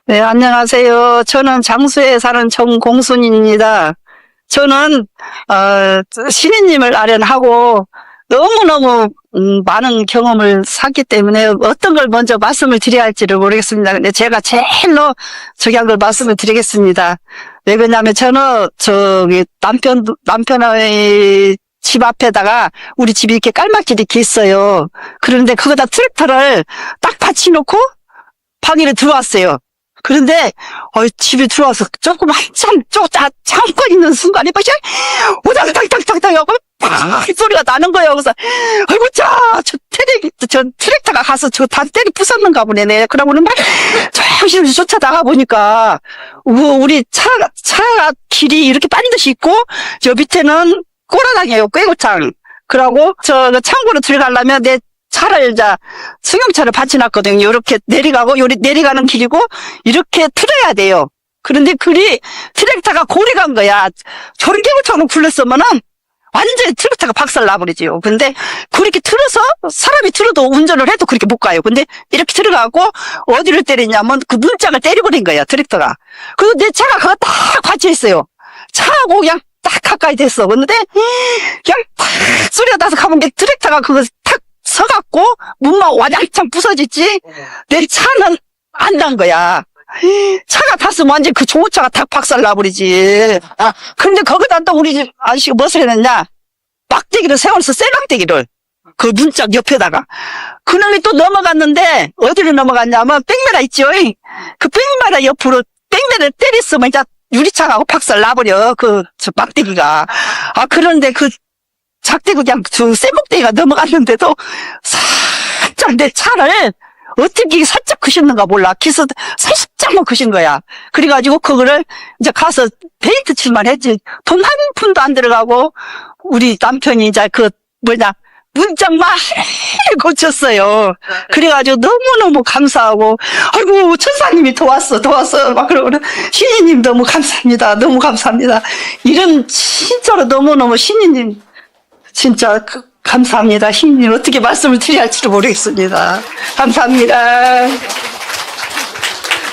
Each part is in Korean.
네, 안녕하세요. 저는 장수에 사는 정공순입니다. 저는 신인님을 아련하고 너무너무 많은 경험을 샀기 때문에 어떤 걸 먼저 말씀을 드려야 할지를 모르겠습니다. 근데 제가 제일로 저기 한 걸 말씀을 드리겠습니다. 왜 그러냐면 저는 저기 남편의 집 앞에다가 우리 집이 이렇게 깔막길이 이렇게 있어요. 그런데 거기다 트랙터를 딱 받쳐놓고 방에 들어왔어요. 그런데 집에 들어와서 조금 한참 잠깐 있는 순간에 막 오닥닥닥닥닥 하고 팍 소리가 나는 거예요. 그래서 아이고 저 트랙터가 가서 저 단대리 부쉈는가 보네. 네. 그러고는 막 조심히 쫓아나가 보니까 우리 차 길이 이렇게 반드시 있고 저 밑에는 꼬라당이에요. 꾀고창. 그러고 저 창고로 들어가려면 내 차를 승용차를 받쳐놨거든요. 이렇게 내려가고 내려가는 길이고 이렇게 틀어야 돼요. 그런데 트랙터가 고리 간 거야. 저렇게 못하고 굴렀으면은 완전히 트랙터가 박살 나버리지요. 근데 그렇게 틀어서 사람이 틀어도 운전을 해도 그렇게 못 가요. 근데 이렇게 들어가고 어디를 때리냐면 그 문짝을 때려버린 거야. 트랙터가. 그래서 내 차가 그거 딱 받쳐 있어요. 차하고 그냥 딱 가까이 됐어. 근데 그냥 탁 소리가 나서 가면 트랙터가 그거 탁 서갖고 문만 와장창 부서졌지. 내 차는 안 난 거야. 차가 탔으면 완전 그 좋은 차가 다 박살 나버리지. 근데 거기다 또 우리 집 아저씨가 무엇을 했느냐, 막대기를 세워서 쇠막대기를 그 문짝 옆에다가 그놈이 또 넘어갔는데 어디로 넘어갔냐면 백메라 있죠. 그 백메라 옆으로 백메라를 때렸으면 이제 유리창하고 박살 나버려. 저 막대기가. 그런데 그 작대기 그냥 저 쇠목대기가 넘어갔는데도 살짝 내 차를 어떻게 살짝 그셨는가 몰라. 기서 살짝만 그신 거야. 그래가지고 그거를 이제 가서 페인트 칠만 했지. 돈 한 푼도 안 들어가고 우리 남편이 이제 문짝만 고쳤어요. 그래가지고 너무너무 감사하고, 아이고, 천사님이 도왔어. 막 그러고는, 신이님 너무 감사합니다. 너무 감사합니다. 이런, 진짜로 너무너무 신이님, 진짜 감사합니다. 신이님 어떻게 말씀을 드려야 할지도 모르겠습니다. 감사합니다.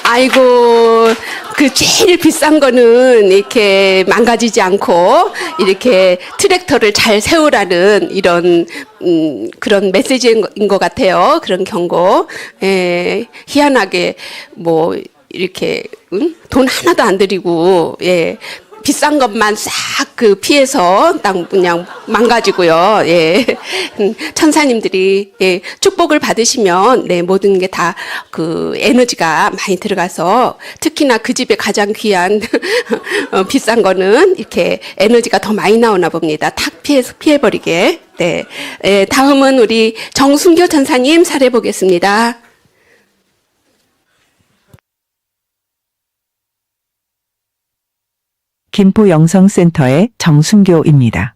아이고, 그 제일 비싼 거는 이렇게 망가지지 않고 이렇게 트랙터를 잘 세우라는 이런 그런 메시지인 것 같아요. 그런 경고. 희한하게 뭐 이렇게 돈 하나도 안 들이고 비싼 것만 싹 피해서 딱 그냥 망가지고요. 천사님들이 축복을 받으시면 모든 게 다 에너지가 많이 들어가서 특히나 그 집에 가장 귀한 비싼 거는 이렇게 에너지가 더 많이 나오나 봅니다. 탁 피해버리게. 다음은 우리 정순교 천사님 사례 보겠습니다. 김포 영성센터의 정순교입니다.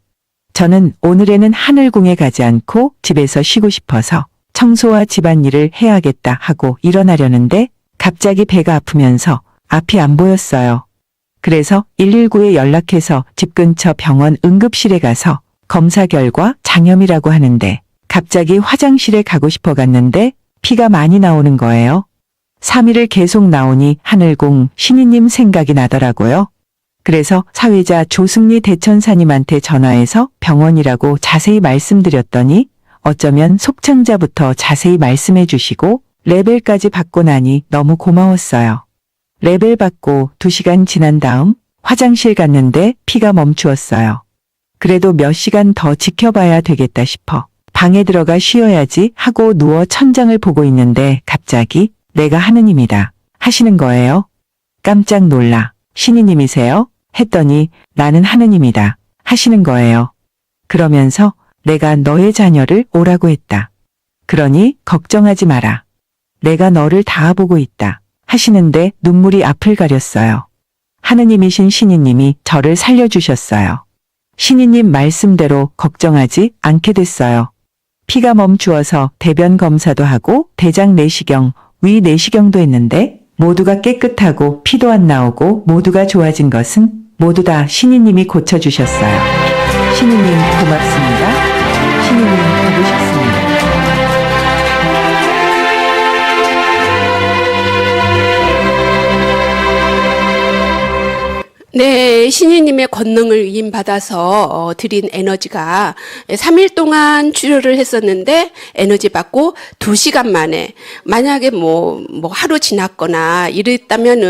저는 오늘에는 하늘궁에 가지 않고 집에서 쉬고 싶어서 청소와 집안일을 해야겠다 하고 일어나려는데 갑자기 배가 아프면서 앞이 안 보였어요. 그래서 119에 연락해서 집 근처 병원 응급실에 가서 검사 결과 장염이라고 하는데 갑자기 화장실에 가고 싶어 갔는데 피가 많이 나오는 거예요. 3일을 계속 나오니 하늘궁 신이님 생각이 나더라고요. 그래서 사회자 조승리 대천사님한테 전화해서 병원이라고 자세히 말씀드렸더니 어쩌면 속창자부터 자세히 말씀해 주시고 레벨까지 받고 나니 너무 고마웠어요. 레벨 받고 2시간 지난 다음 화장실 갔는데 피가 멈추었어요. 그래도 몇 시간 더 지켜봐야 되겠다 싶어 방에 들어가 쉬어야지 하고 누워 천장을 보고 있는데 갑자기 내가 하느님이다 하시는 거예요. 깜짝 놀라 신이님이세요? 했더니 나는 하느님이다 하시는 거예요. 그러면서 내가 너의 자녀를 오라고 했다. 그러니 걱정하지 마라. 내가 너를 다 보고 있다 하시는데 눈물이 앞을 가렸어요. 하느님이신 신이님이 저를 살려주셨어요. 신이님 말씀대로 걱정하지 않게 됐어요. 피가 멈추어서 대변 검사도 하고 대장 내시경, 위 내시경도 했는데 모두가 깨끗하고 피도 안 나오고 모두가 좋아진 것은 모두 다 신이님이 고쳐주셨어요. 신이님 고맙습니다. 신이님 보고 싶습니다. 네, 신이님의 권능을 위임받아서 드린 에너지가 3일 동안 치료를 했었는데 에너지 받고 2시간 만에 만약에 뭐 하루 지났거나 이랬다면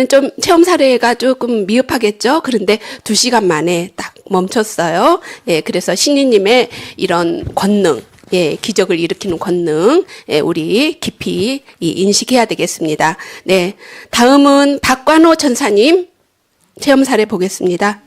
좀 체험 사례가 조금 미흡하겠죠. 그런데 2시간 만에 딱 멈췄어요. 예, 그래서 신이님의 이런 권능, 예, 기적을 일으키는 권능, 예, 우리 깊이 인식해야 되겠습니다. 네, 다음은 박관호 천사님 체험 사례 보겠습니다.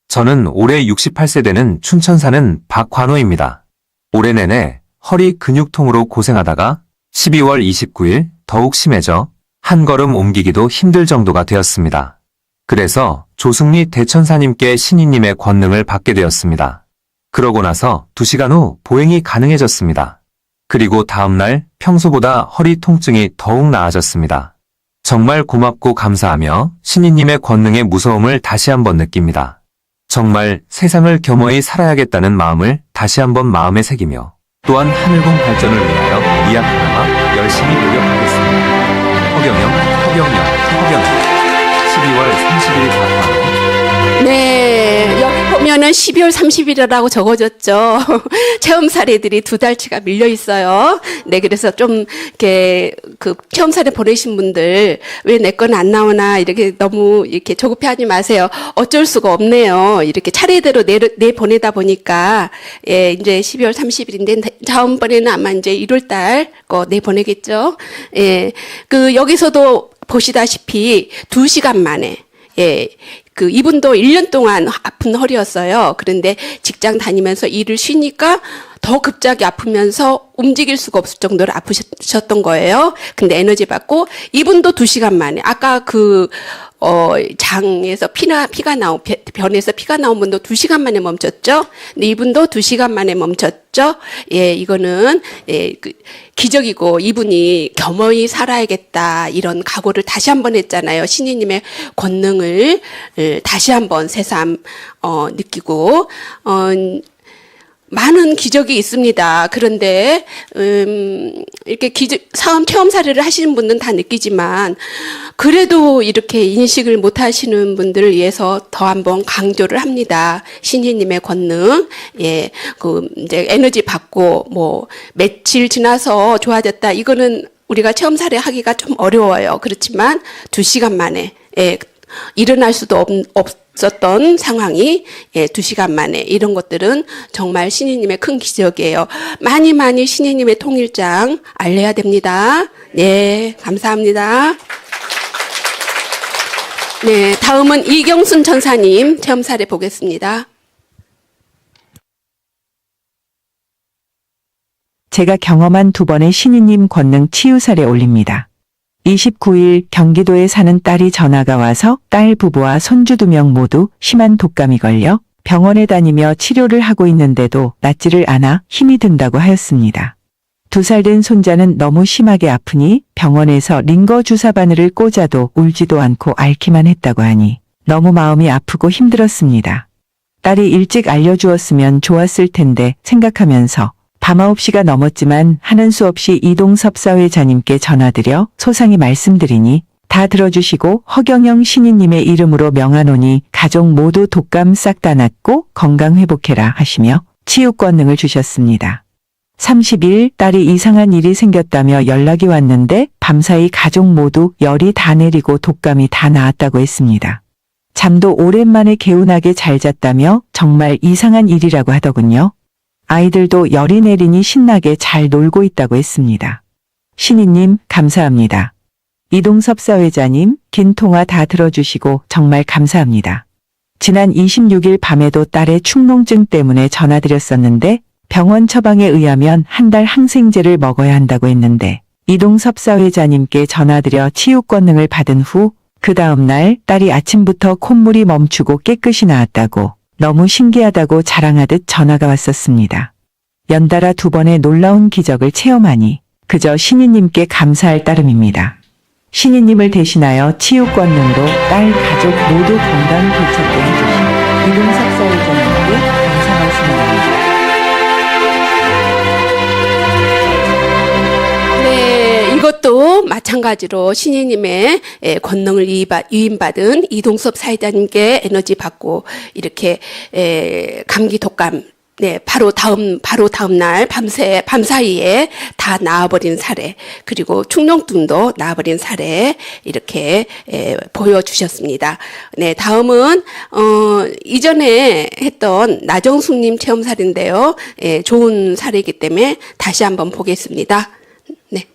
저는 올해 68세 되는 춘천 사는 박관호입니다. 올해 내내 허리 근육통으로 고생하다가 12월 29일 더욱 심해져 한 걸음 옮기기도 힘들 정도가 되었습니다. 그래서 조승리 대천사님께 신이님의 권능을 받게 되었습니다. 그러고 나서 2시간 후 보행이 가능해졌습니다. 그리고 다음날 평소보다 허리 통증이 더욱 나아졌습니다. 정말 고맙고 감사하며 신이님의 권능의 무서움을 다시 한번 느낍니다. 정말 세상을 겸허히 살아야겠다는 마음을 다시 한번 마음에 새기며 또한 하늘공 발전을 위하여 미약 하나마 열심히 노력하겠습니다. 허경영 12월 30일 박관호. 네, 여기 보면은 12월 30일이라고 적어졌죠. 체험 사례들이 2달치가 밀려 있어요. 네, 그래서 좀 이렇게 그 체험 사례 보내신 분들 왜 내 건 안 나오나 이렇게 너무 이렇게 조급해하지 마세요. 어쩔 수가 없네요. 이렇게 차례대로 내 보내다 보니까 예, 이제 12월 30일인데 다음번에는 아마 이제 1월 달 거 내 보내겠죠. 예, 그 여기서도 보시다시피 2시간 만에 예, 그 이분도 1년 동안 아픈 허리였어요. 그런데 직장 다니면서 일을 쉬니까 더 급작이 아프면서 움직일 수가 없을 정도로 아프셨던 거예요. 근데 에너지 받고 이분도 2시간 만에 아까 장에서 피가 나온 변에서 피가 나온 분도 2시간 만에 멈췄죠. 근데 이분도 2시간 만에 멈췄죠. 예, 이거는 기적이고 이분이 겸허히 살아야겠다 이런 각오를 다시 한번 했잖아요. 신이님의 권능을 다시 한번 새삼 느끼고 많은 기적이 있습니다. 그런데 이렇게 체험 사례를 하시는 분들은 다 느끼지만 그래도 이렇게 인식을 못 하시는 분들을 위해서 더 한번 강조를 합니다. 신이님의 권능, 예, 이제 에너지 받고 며칠 지나서 좋아졌다. 이거는 우리가 체험 사례 하기가 좀 어려워요. 그렇지만 2시간 만에, 예, 일어날 수도 없었던 상황이 2시간 만에 이런 것들은 정말 신이님의 큰 기적이에요. 많이 신이님의 통일장 알려야 됩니다. 네, 감사합니다. 네, 다음은 이경순 천사님 체험 사례 보겠습니다. 제가 경험한 2번의 신이님 권능 치유 사례 올립니다. 29일 경기도에 사는 딸이 전화가 와서 딸 부부와 손주 2명 모두 심한 독감이 걸려 병원에 다니며 치료를 하고 있는데도 낫지를 않아 힘이 든다고 하였습니다. 2살 된 손자는 너무 심하게 아프니 병원에서 링거 주사 바늘을 꽂아도 울지도 않고 앓기만 했다고 하니 너무 마음이 아프고 힘들었습니다. 딸이 일찍 알려주었으면 좋았을 텐데 생각하면서 밤 9시가 넘었지만 하는 수 없이 이동섭 사회자님께 전화드려 소상히 말씀드리니 다 들어주시고 허경영 신이님의 이름으로 명하노니 가족 모두 독감 싹 다 낫고 건강 회복해라 하시며 치유 권능을 주셨습니다. 30일 딸이 이상한 일이 생겼다며 연락이 왔는데 밤사이 가족 모두 열이 다 내리고 독감이 다 나았다고 했습니다. 잠도 오랜만에 개운하게 잘 잤다며 정말 이상한 일이라고 하더군요. 아이들도 열이 내리니 신나게 잘 놀고 있다고 했습니다. 신이님 감사합니다. 이동섭 사회자님 긴 통화 다 들어주시고 정말 감사합니다. 지난 26일 밤에도 딸의 축농증 때문에 전화드렸었는데 병원 처방에 의하면 한 달 항생제를 먹어야 한다고 했는데 이동섭 사회자님께 전화드려 치유 권능을 받은 후 그 다음날 딸이 아침부터 콧물이 멈추고 깨끗이 나았다고 너무 신기하다고 자랑하듯 전화가 왔었습니다. 연달아 2번의 놀라운 기적을 체험하니 그저 신이님께 감사할 따름입니다. 신이님을 대신하여 치유 권능으로 딸 가족 모두 건강 되찾게 해주신 이동섭 사회자님께 감사 말씀드립니다. 마찬가지로 신이님의 권능을 위임받은 이동섭 사회자님께 에너지 받고 이렇게 감기 독감 바로 다음 날 밤사이에 다 나아버린 사례, 그리고 축농증도 나아버린 사례, 이렇게, 보여주셨습니다. 네, 다음은, 이전에 했던 나정숙님 체험 사례인데요. 좋은 사례이기 때문에 다시 한번 보겠습니다. 네.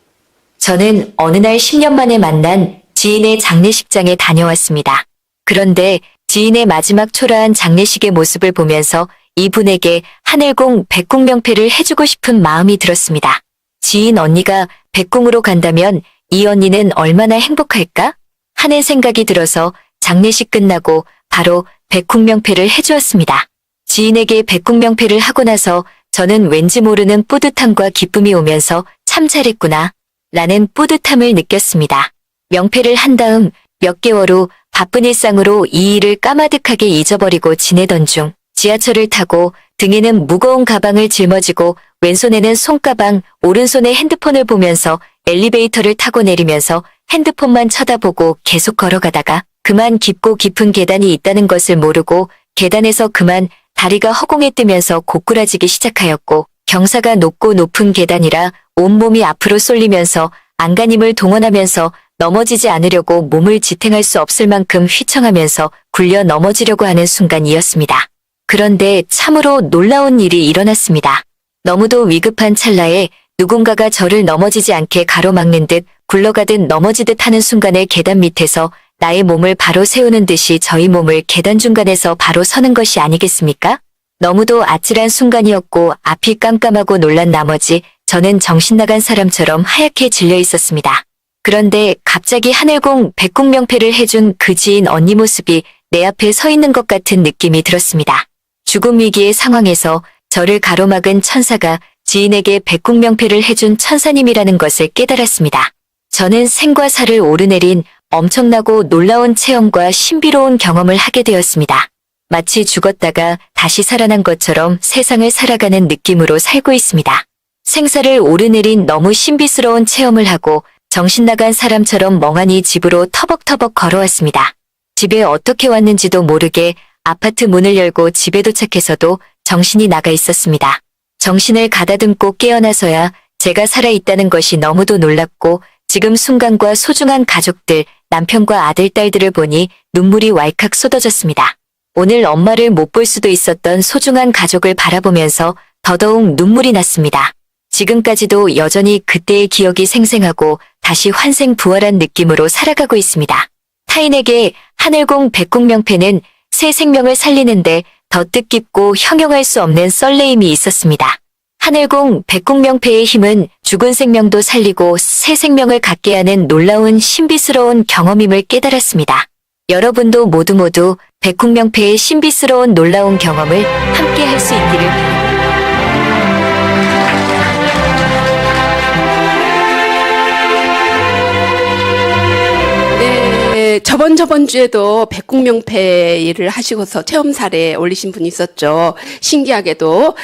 저는 어느 날 10년 만에 만난 지인의 장례식장에 다녀왔습니다. 그런데 지인의 마지막 초라한 장례식의 모습을 보면서 이분에게 하늘궁 백궁 명패를 해주고 싶은 마음이 들었습니다. 지인 언니가 백궁으로 간다면 이 언니는 얼마나 행복할까 하는 생각이 들어서 장례식 끝나고 바로 백궁 명패를 해주었습니다. 지인에게 백궁 명패를 하고 나서 저는 왠지 모르는 뿌듯함과 기쁨이 오면서 참 잘했구나 라는 뿌듯함을 느꼈습니다. 명패를 한 다음 몇 개월 후 바쁜 일상으로 이 일을 까마득하게 잊어버리고 지내던 중 지하철을 타고 등에는 무거운 가방을 짊어지고 왼손에는 손가방, 오른손에 핸드폰을 보면서 엘리베이터를 타고 내리면서 핸드폰만 쳐다보고 계속 걸어가다가 그만 깊고 깊은 계단이 있다는 것을 모르고 계단에서 그만 다리가 허공에 뜨면서 고꾸라지기 시작하였고 경사가 높고 높은 계단이라 온몸이 앞으로 쏠리면서 안간힘을 동원하면서 넘어지지 않으려고 몸을 지탱할 수 없을 만큼 휘청하면서 굴려 넘어지려고 하는 순간이었습니다. 그런데 참으로 놀라운 일이 일어났습니다. 너무도 위급한 찰나에 누군가가 저를 넘어지지 않게 가로막는 듯 굴러가듯 넘어지듯 하는 순간에 계단 밑에서 나의 몸을 바로 세우는 듯이 저희 몸을 계단 중간에서 바로 서는 것이 아니겠습니까? 너무도 아찔한 순간이었고 앞이 깜깜하고 놀란 나머지 저는 정신 나간 사람처럼 하얗게 질려 있었습니다. 그런데 갑자기 하늘궁 백궁 명패를 해준 그 지인 언니 모습이 내 앞에 서 있는 것 같은 느낌이 들었습니다. 죽음 위기의 상황에서 저를 가로막은 천사가 지인에게 백궁 명패를 해준 천사님이라는 것을 깨달았습니다. 저는 생과 사를 오르내린 엄청나고 놀라운 체험과 신비로운 경험을 하게 되었습니다. 마치 죽었다가 다시 살아난 것처럼 세상을 살아가는 느낌으로 살고 있습니다. 생사를 오르내린 너무 신비스러운 체험을 하고 정신 나간 사람처럼 멍하니 집으로 터벅터벅 걸어왔습니다. 집에 어떻게 왔는지도 모르게 아파트 문을 열고 집에 도착해서도 정신이 나가 있었습니다. 정신을 가다듬고 깨어나서야 제가 살아있다는 것이 너무도 놀랍고 지금 순간과 소중한 가족들, 남편과 아들, 딸들을 보니 눈물이 왈칵 쏟아졌습니다. 오늘 엄마를 못 볼 수도 있었던 소중한 가족을 바라보면서 더더욱 눈물이 났습니다. 지금까지도 여전히 그때의 기억이 생생하고 다시 환생 부활한 느낌으로 살아가고 있습니다. 타인에게 하늘궁 백궁 명패는 새 생명을 살리는데 더 뜻깊고 형용할 수 없는 설레임이 있었습니다. 하늘궁 백궁 명패의 힘은 죽은 생명도 살리고 새 생명을 갖게 하는 놀라운 신비스러운 경험임을 깨달았습니다. 여러분도 모두 백궁 명패의 신비스러운 놀라운 경험을 함께 할 수 있기를 바랍니다. 저번 주에도 백궁명패 일을 하시고서 체험 사례 올리신 분이 있었죠. 신기하게도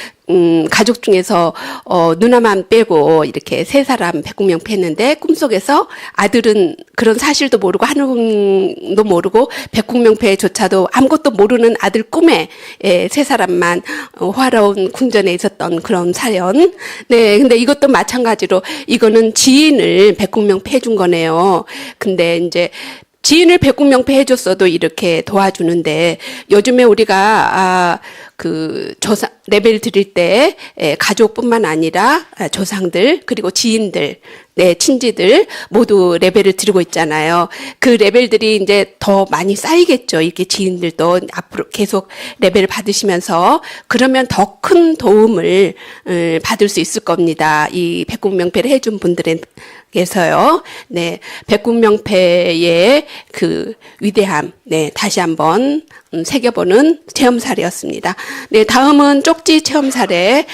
가족 중에서 누나만 빼고 이렇게 세 사람 백궁명패 했는데 꿈속에서 아들은 그런 사실도 모르고 하늘궁도 모르고 백궁명패조차도 아무것도 모르는 아들 꿈에 세 사람만 화려운 궁전에 있었던 그런 사연. 네, 근데 이것도 마찬가지로 이거는 지인을 백궁명패 해준 거네요. 근데 이제 지인을 백궁명패 해줬어도 이렇게 도와주는데 요즘에 우리가 조상 레벨 드릴 때 가족뿐만 아니라 조상들 그리고 지인들, 친지들 모두 레벨을 드리고 있잖아요. 그 레벨들이 이제 더 많이 쌓이겠죠. 이렇게 지인들도 앞으로 계속 레벨을 받으시면서 그러면 더 큰 도움을 받을 수 있을 겁니다. 이 백궁명패를 해준 분들에게서요. 네, 백궁명패의 그 위대함, 다시 한번 새겨보는 체험 사례였습니다. 네, 다음은 쪽지 체험 사례,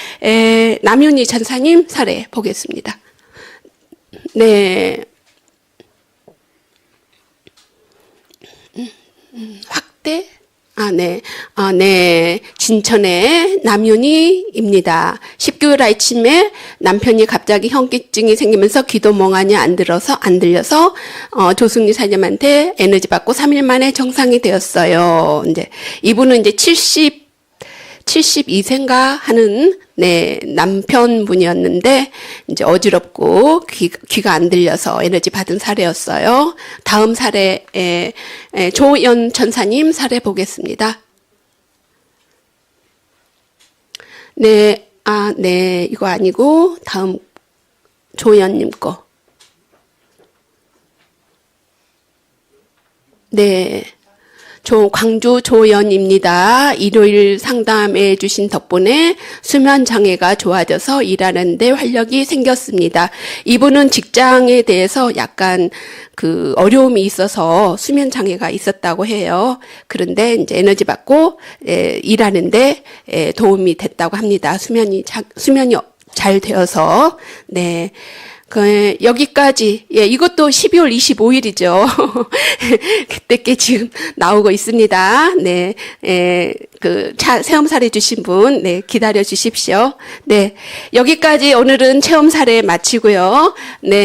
남윤희 전사님 사례 보겠습니다. 네. 확대? 네. 진천의 남윤희입니다. 10개월 아침에 남편이 갑자기 현기증이 생기면서 귀도 멍하니 안 들려서, 조승리 사님한테 에너지 받고 3일 만에 정상이 되었어요. 이제, 이분은 이제 72세인가 하는, 네, 남편분이었는데, 이제 어지럽고 귀가 안 들려서 에너지 받은 사례였어요. 다음 사례, 조연 천사님 사례 보겠습니다. 네, 이거 아니고, 다음, 조연님 거. 네. 광주 조연입니다. 일요일 상담해 주신 덕분에 수면 장애가 좋아져서 일하는데 활력이 생겼습니다. 이분은 직장에 대해서 약간 그 어려움이 있어서 수면 장애가 있었다고 해요. 그런데 이제 에너지 받고 일하는데 도움이 됐다고 합니다. 수면이 잘 되어서. 네. 여기까지. 예, 이것도 12월 25일이죠. 그때께 지금 나오고 있습니다. 네, 체험 사례 주신 분, 네, 기다려 주십시오. 네, 여기까지 오늘은 체험 사례 마치고요. 네.